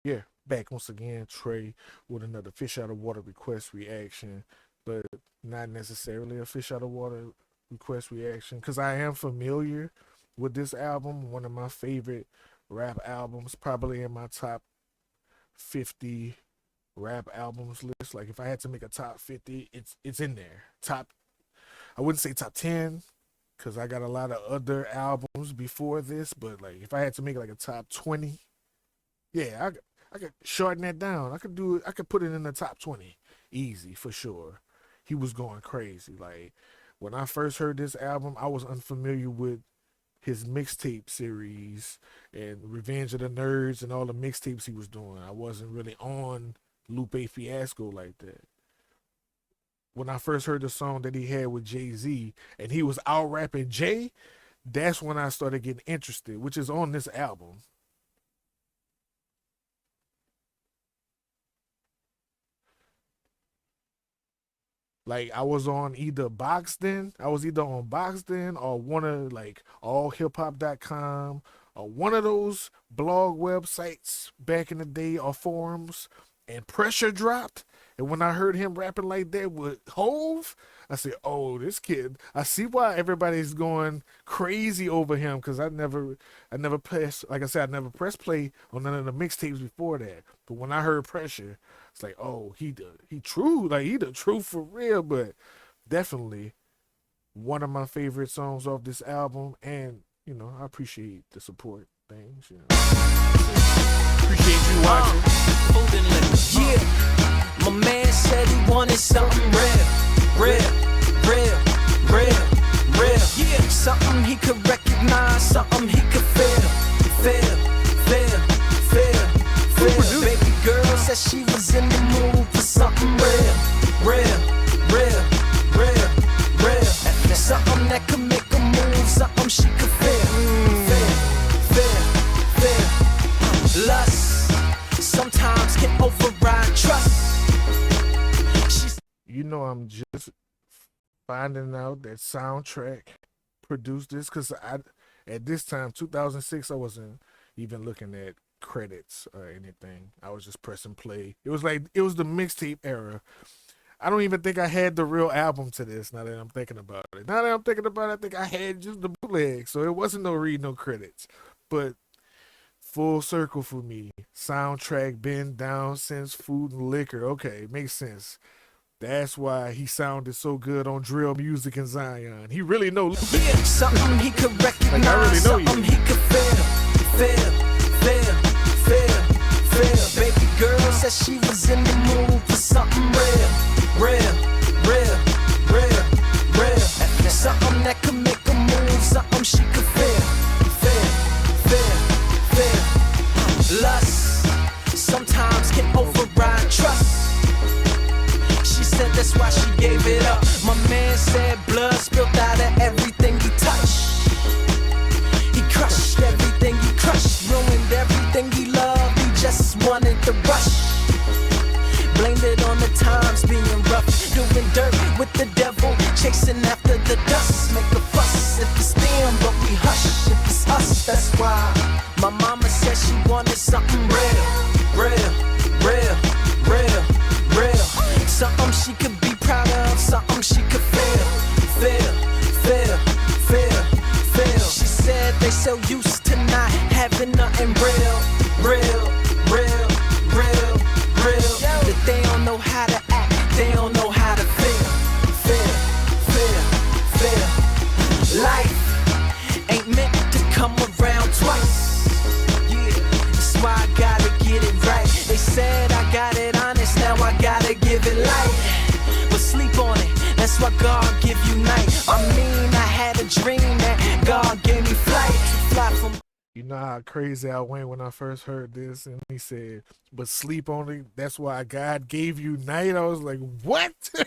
Yeah, back once again, Trey, with another fish out of water request reaction, but not necessarily a fish out of water request reaction because I am familiar with this album. One of my favorite rap albums, probably in my top 50 rap albums list. Like if I had to make a top 50, it's in there. I wouldn't say top 10 because I got a lot of other albums before this, but like if I had to make like a top 20, yeah, I could shorten that down. I could do it. I could put it in the top 20, easy for sure. He was going crazy. Like when I first heard this album, I was unfamiliar with his mixtape series and Revenge of the Nerds and all the mixtapes he was doing. I wasn't really on Lupe Fiasco like that. When I first heard the song that he had with Jay-Z and he was out rapping Jay, that's when I started getting interested, which is on this album. Like I was either on Boxden or one of like allhiphop.com or one of those blog websites back in the day or forums, and Pressure dropped. And when I heard him rapping like that with Hove, I said, "Oh, this kid! I see why everybody's going crazy over him." Because I never pressed, like I said, I never pressed play on none of the mixtapes before that. But when I heard Pressure, it's like, "Oh, he true, like he the truth for real." But definitely one of my favorite songs off this album, and I appreciate the support things. Appreciate you watching. Yeah, my man said he wanted something real, real, real, real, real. Yeah, something he could recognize, something he could feel, feel, feel, feel, feel. Baby girl said she was in the mood for something real, real, real, real, real. Something that could make her move, something she could feel, feel, feel, feel. Lust sometimes can override trust. I'm just finding out that Soundtrack produced this because at this time, 2006, I wasn't even looking at credits or anything. I was just pressing play. It was the mixtape era. I don't even think I had the real album to this. Now that I'm thinking about it, I think I had just the bootleg, so it wasn't no read, no credits. But full circle for me. Soundtrack been down since Food and Liquor. Okay, makes sense. That's why he sounded so good on drill music in Zion. He really know. Yeah, something he could recognize, like, I really know something he could feel, feel, feel, feel, feel. Baby girl said she was in the mood for something real, real, real, real, real. Something that could make her move, something she could feel, feel, feel, feel. Lust sometimes can override trust. She said that's why she gave it up. My man said blood spilled out of everything he touched. He crushed everything he crushed, ruined everything he loved. He just wanted the rush. Blamed it on the times being rough, doing dirt with the devil, chasing after the dust. Make a fuss if it's them, but we hush if it's us. That's why my mama said she wanted something real, real, real, real, real. Something she could be proud of, something she could feel, feel, feel, feel, feel. She said they so used to not having nothing real, real, real, real, real. That they don't know how to act, they don't know how to feel, feel, feel, feel. Life ain't meant to come around twice. Yeah, that's why I gotta get it right. They said I got it honest, now I gotta give it light. But sleep on it, that's why God give you night. I mean, I had a dream that God gave me flight. Fly from. You know how crazy I went when I first heard this, and he said, "But sleep on it. That's why God gave you night." I was like, "What?" So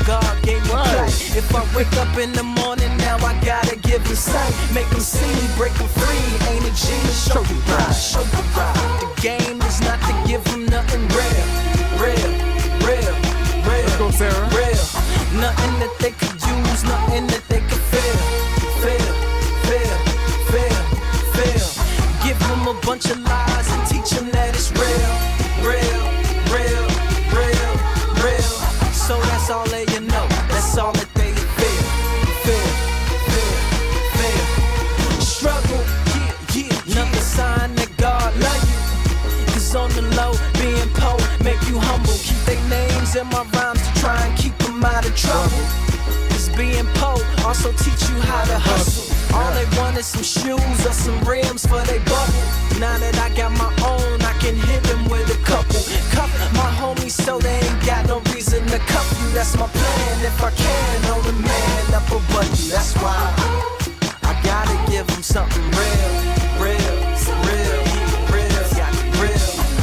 God gave me flight. If I wake up in the morning, now I gotta give him sight. Make him see, break him free. Ain't a G, show you right, show you right. The game is not to give him nothing real, real, real, real. Let's go, Sarah. Real. Nothing that they could use, nothing that they could feel, feel, feel, feel, feel. Give him a bunch of lies and That's all they you know. That's all that they feel. Struggle, yeah. Another sign that God love you. Cause on the low, being poor make you humble. Keep their names in my rhymes to try and keep them out of trouble. Cause being poor also teach you how to hustle. All they want is some shoes or some rims for they bubble. Now that I got my own, I can hit them with a couple. Cuff my homies so they ain't got no reason to cuff you. That's my plan. If I can, hold a man up above you. That's why I gotta give them something real, yeah, real.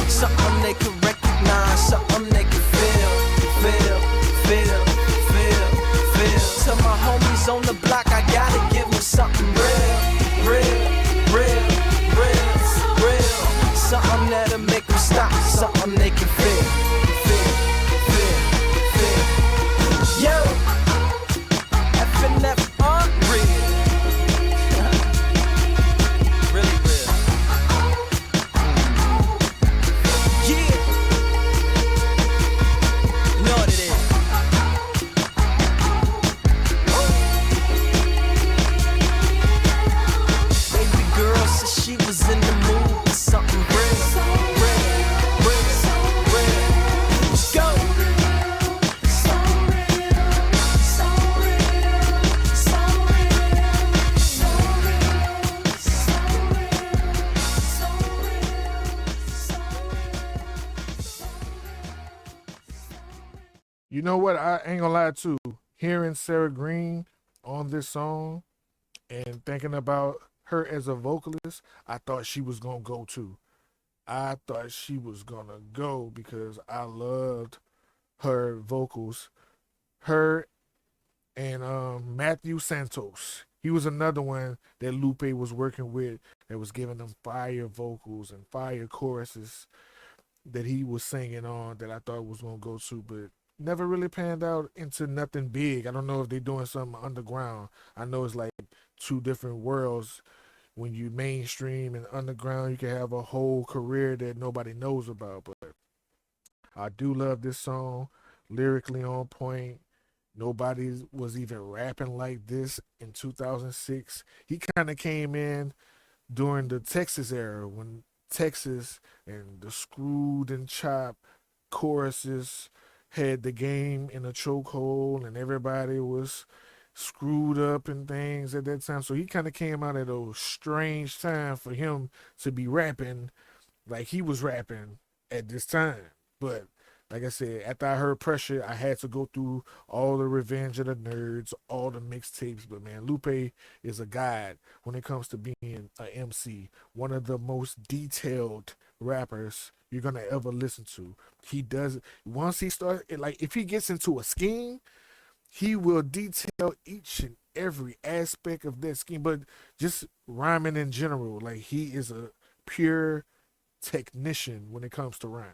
Something they can recognize, something they can feel. To my homies on the block, I gotta give them something real. Something that'll make them stop, something they can feel. Yo, F&F unreal. Really real. Yeah. You know what it is. Baby girl said she was in the mood for something real. Let's go. You know what? I ain't gonna lie too. Hearing Sarah Green on this song and thinking about her as a vocalist, I thought she was gonna go too. I thought she was gonna go because I loved her vocals. Her and Matthew Santos. He was another one that Lupe was working with that was giving them fire vocals and fire choruses that he was singing on that I thought was gonna go to, but never really panned out into nothing big. I don't know if they're doing something underground. I know it's like two different worlds. When you mainstream and underground, you can have a whole career that nobody knows about. But I do love this song, lyrically on point. Nobody was even rapping like this in 2006. He kind of came in during the Texas era when Texas and the screwed and chopped choruses had the game in a chokehold and everybody was screwed up and things at that time. So he kind of came out at a strange time for him to be rapping like he was rapping at this time. But like I said, after I heard Pressure, I had to go through all the Revenge of the Nerds, all the mixtapes. But man, Lupe is a god when it comes to being a MC. One of the most detailed rappers you're gonna ever listen to. He does once he starts like if he gets into a scheme, he will detail each and every aspect of that scheme. But just rhyming in general, like he is a pure technician when it comes to rhyming.